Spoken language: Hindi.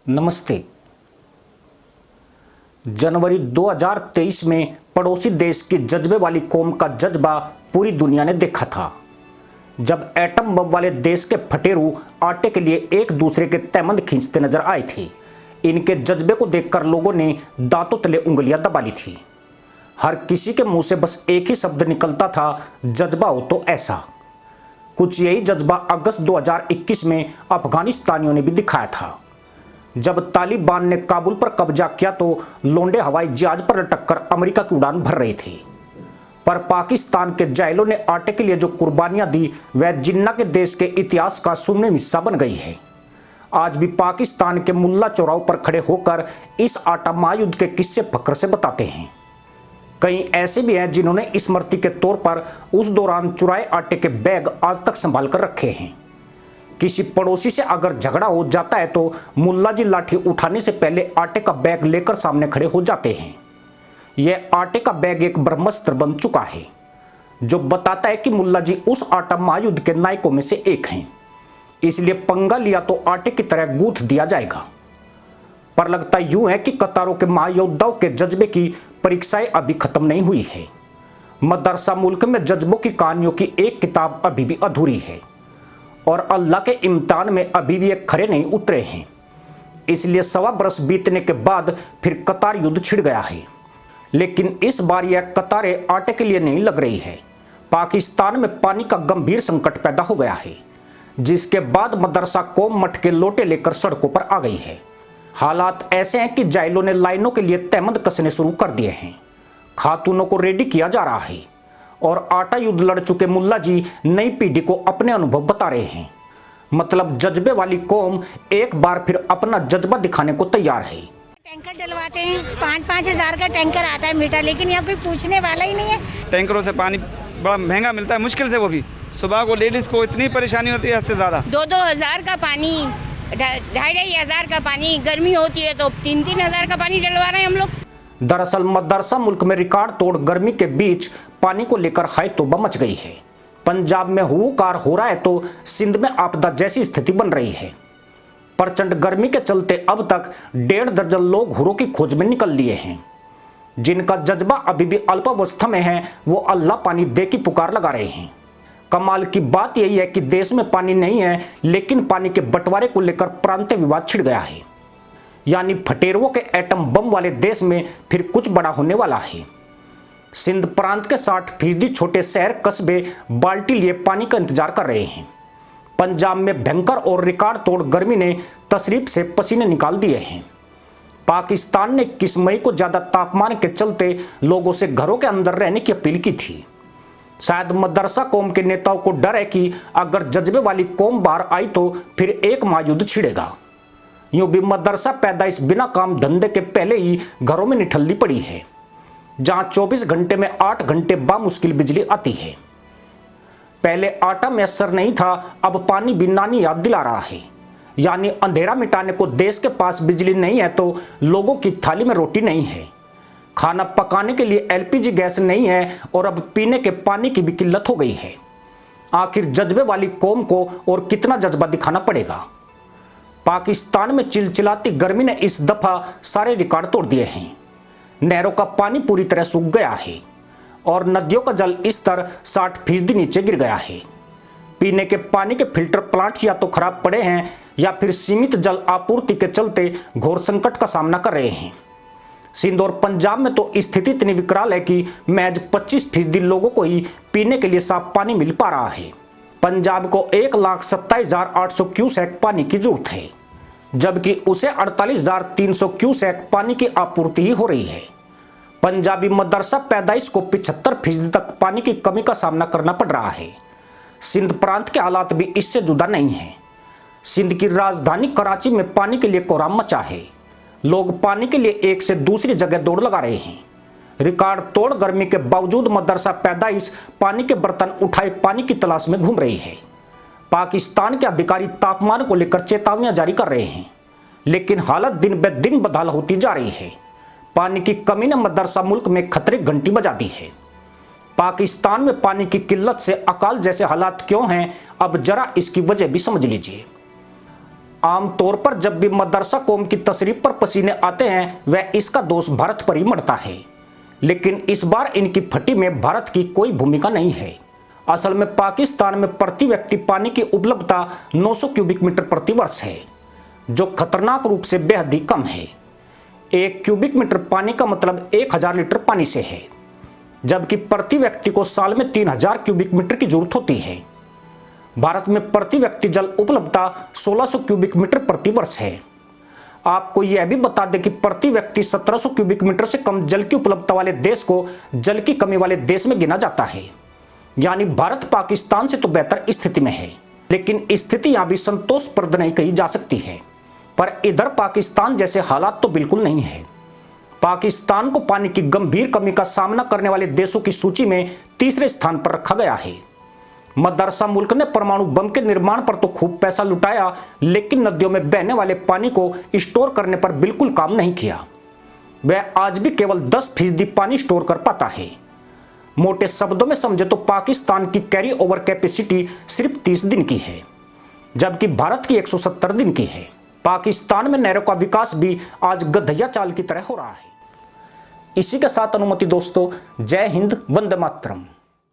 नमस्ते। जनवरी 2023 में पड़ोसी देश की जज्बे वाली कौम का जज्बा पूरी दुनिया ने देखा था, जब एटम बम वाले देश के फटेरू आटे के लिए एक दूसरे के तहमंद खींचते नजर आए थे। इनके जज्बे को देखकर लोगों ने दांतों तले उंगलियां दबा ली थी। हर किसी के मुंह से बस एक ही शब्द निकलता था, जज्बा हो तो ऐसा। कुछ यही जज्बा अगस्त 2021 में अफगानिस्तानियों ने भी दिखाया था। जब तालिबान ने काबुल पर कब्जा किया तो लोंडे हवाई जहाज पर लटककर अमेरिका की उड़ान भर रहे थे, पर पाकिस्तान के जायलों ने आटे के लिए जो कुर्बानियां दी वह जिन्ना के देश के इतिहास का सुनने हिस्सा बन गई है। आज भी पाकिस्तान के मुल्ला चौराहों पर खड़े होकर इस आटा महायुद्ध के किस्से फक्र से बताते हैं। कई ऐसे भी हैं जिन्होंने स्मृति के तौर पर उस दौरान चुराए आटे के बैग आज तक संभाल कर रखे हैं। किसी पड़ोसी से अगर झगड़ा हो जाता है तो मुल्ला जी लाठी उठाने से पहले आटे का बैग लेकर सामने खड़े हो जाते हैं। यह आटे का बैग एक ब्रह्मास्त्र बन चुका है, जो बताता है कि मुल्ला जी उस आटा महायुद्ध के नायकों में से एक हैं। इसलिए पंगा लिया तो आटे की तरह गूंथ दिया जाएगा। पर लगता यूं है कि कतारों के महायोद्धाओं के जज्बे की परीक्षाएं अभी खत्म नहीं हुई है। मदरसा मुल्क में जज्बों की कहानियों की एक किताब अभी भी अधूरी है और अल्लाह के इम्तिहान में अभी भी एक खरे नहीं उतरे हैं। इसलिए 1.25 बरस बीतने के बाद फिर कतार युद्ध छिड़ गया है, लेकिन इस बार यह कतारें आटे के लिए नहीं लग रही है। पाकिस्तान में पानी का गंभीर संकट पैदा हो गया है, जिसके बाद मदरसा कौम मठ के लोटे लेकर सड़कों पर आ गई है। हालात ऐसे हैं कि जायलों ने लाइनों के लिए तहमंद कसने शुरू कर दिए हैं। खातूनों को रेडी किया जा रहा है और आटा युद्ध लड़ चुके मुल्ला जी नई पीढ़ी को अपने अनुभव बता रहे हैं। मतलब जज्बे वाली कौम एक बार फिर अपना जज्बा दिखाने को तैयार है। टैंकर डलवाते हैं, 5-5 हजार का टैंकर आता है मीटर, लेकिन यहाँ कोई पूछने वाला ही नहीं है। टैंकरों से पानी बड़ा महंगा मिलता है, मुश्किल से, वो भी सुबह को लेडीज को इतनी परेशानी होती है हद से ज्यादा। 2-2 हजार का पानी, 2.5 हजार का पानी, गर्मी होती है तो 3-3 हजार का पानी डलवा रहे हैं हम लोग। दरअसल मदरसा मुल्क में रिकॉर्ड तोड़ गर्मी के बीच पानी को लेकर हाय तौबा मच गई है। पंजाब में हुकार हो रहा है तो सिंध में आपदा जैसी स्थिति बन रही है। प्रचंड गर्मी के चलते अब तक 1.5 दर्जन लोग हुरों की खोज में निकल लिए हैं। जिनका जज्बा अभी भी अल्पावस्था में है वो अल्लाह पानी दे की पुकार लगा रहे हैं। कमाल की बात यही है कि देश में पानी नहीं है, लेकिन पानी के बंटवारे को लेकर प्रांतीय विवाद छिड़ गया है। यानी फटेरुओं के एटम बम वाले देश में फिर कुछ बड़ा होने वाला है। सिंध प्रांत के 60% छोटे शहर कस्बे बाल्टी लिए पानी का इंतजार कर रहे हैं। पंजाब में भयंकर और रिकॉर्ड तोड़ गर्मी ने तशरीफ से पसीने निकाल दिए हैं। पाकिस्तान ने 21 मई को ज्यादा तापमान के चलते लोगों से घरों के अंदर रहने की अपील की थी। शायद मदरसा कौम के नेताओं को डर है कि अगर जज्बे वाली कौम बाहर आई तो फिर एक महायुद्ध छिड़ेगा। यूं भी मदरसा पैदाइश बिना काम धंधे के पहले ही घरों में निठल्ली पड़ी है, जहां 24 घंटे में 8 घंटे बामुश्किल बिजली आती है। पहले आटा मैसर नहीं था, अब पानी भी नानी याद दिला रहा है। यानी अंधेरा मिटाने को देश के पास बिजली नहीं है तो लोगों की थाली में रोटी नहीं है, खाना पकाने के लिए LPG गैस नहीं है और अब पीने के पानी की भी किल्लत हो गई है। आखिर जज्बे वाली कौम को और कितना जज्बा दिखाना पड़ेगा। पाकिस्तान में चिलचिलाती गर्मी ने इस दफा सारे रिकॉर्ड तोड़ दिए हैं। नहरों का पानी पूरी तरह सूख गया है और नदियों का जल स्तर 60% नीचे गिर गया है। पीने के पानी के फिल्टर प्लांट या तो खराब पड़े हैं या फिर सीमित जल आपूर्ति के चलते घोर संकट का सामना कर रहे हैं। सिंध और पंजाब में तो स्थिति इतनी विकराल है कि महज 25% लोगों को ही पीने के लिए साफ पानी मिल पा रहा है। पंजाब को 1,27,800 क्यूसेक पानी की जरूरत है, जबकि उसे 48,300 क्यूसेक पानी की आपूर्ति ही हो रही है। पंजाबी मदरसा पैदाइश को 75% तक पानी की कमी का सामना करना पड़ रहा है। सिंध प्रांत के हालात भी इससे जुदा नहीं है। सिंध की राजधानी कराची में पानी के लिए कोहराम मचा है। लोग पानी के लिए एक से दूसरी जगह दौड़ लगा रहे हैं। रिकॉर्ड तोड़ गर्मी के बावजूद मदरसा पैदाइश पानी के बर्तन उठाए पानी की तलाश में घूम रही है। पाकिस्तान के अधिकारी तापमान को लेकर चेतावनियां जारी कर रहे हैं, लेकिन हालत दिन ब दिन बदहाल होती जा रही है। पानी की कमी ने मदरसा मुल्क में खतरे की घंटी बजा दी है। पाकिस्तान में पानी की किल्लत से अकाल जैसे हालात क्यों हैं, अब जरा इसकी वजह भी समझ लीजिए। आमतौर पर जब भी मदरसा कौम की तशरीफ पर पसीने आते हैं वह इसका दोष भारत पर ही मढ़ता है, लेकिन इस बार इनकी फटी में भारत की कोई भूमिका नहीं है। असल में पाकिस्तान में प्रति व्यक्ति पानी की उपलब्धता 900 क्यूबिक मीटर प्रति वर्ष है, जो खतरनाक रूप से बेहद ही कम है। 1 क्यूबिक मीटर पानी का मतलब 1000 लीटर पानी से है, जबकि प्रति व्यक्ति को साल में 3000 क्यूबिक मीटर की जरूरत होती है। भारत में प्रति व्यक्ति जल उपलब्धता 1600 क्यूबिक मीटर प्रति वर्ष है। आपको यह भी बता दें कि प्रति व्यक्ति 1700 क्यूबिक मीटर से कम जल की उपलब्धता वाले देश को जल की कमी वाले देश में गिना जाता है। यानी भारत पाकिस्तान से तो बेहतर स्थिति में है, लेकिन स्थिति यहां भी संतोषप्रद नहीं कही जा सकती है। पर इधर पाकिस्तान जैसे हालात तो बिल्कुल नहीं है। पाकिस्तान को पानी की गंभीर कमी का सामना करने वाले देशों की सूची में तीसरे स्थान पर रखा गया है। मदरसा मुल्क ने परमाणु बम के निर्माण पर तो खूब पैसा लुटाया, लेकिन नदियों में बहने वाले पानी को स्टोर करने पर बिल्कुल काम नहीं किया। वह आज भी केवल 10% पानी स्टोर कर पाता है। मोटे शब्दों में समझे तो पाकिस्तान की कैरी ओवर कैपेसिटी सिर्फ 30 दिन की है, जबकि भारत की 170 दिन की है। पाकिस्तान में नहरों का विकास भी आज गधैया चाल की तरह हो रहा है। इसी के साथ अनुमति दोस्तों, जय हिंद, वंदे मातरम।